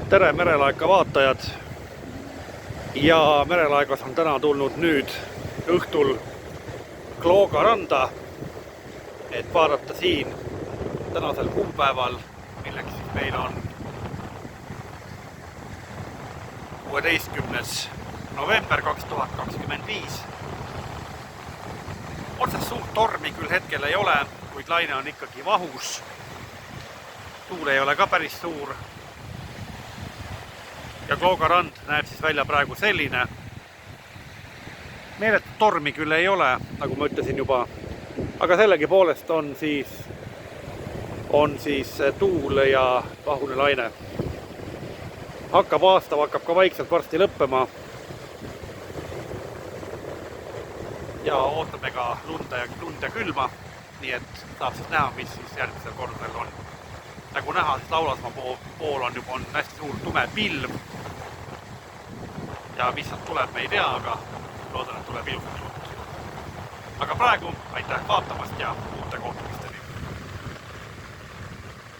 Tere merelaeka vaatajad ja merelaegas on täna tulnud nüüd õhtul Klooga randa, et vaadata siin tänasel kuupäeval, milleks meil on 16. november 2025. Otsest suurt tormi küll hetkel ei ole, kuid laine on ikkagi vahus. Tuul ei ole ka päris suur. Ja Klooga rand näeb siis välja praegu selline. Meeletut tormi küll ei ole, nagu ma ütlesin juba, aga sellegi poolest on siis tuul ja vahune laine. Aastav hakkab ka vaikselt varsti lõppema. Ja ootame ka lund ja külma, nii et saab siis näha, mis siis järgmisel kordadel on. Nagu näha, siis Laulasmaa pool on hästi suur tume pilv. Ja mis sealt tuleb, me ei tea, aga loodan, et tuleb ilusat lund. Aga praegu aitäh vaatamast ja uute kohtumist.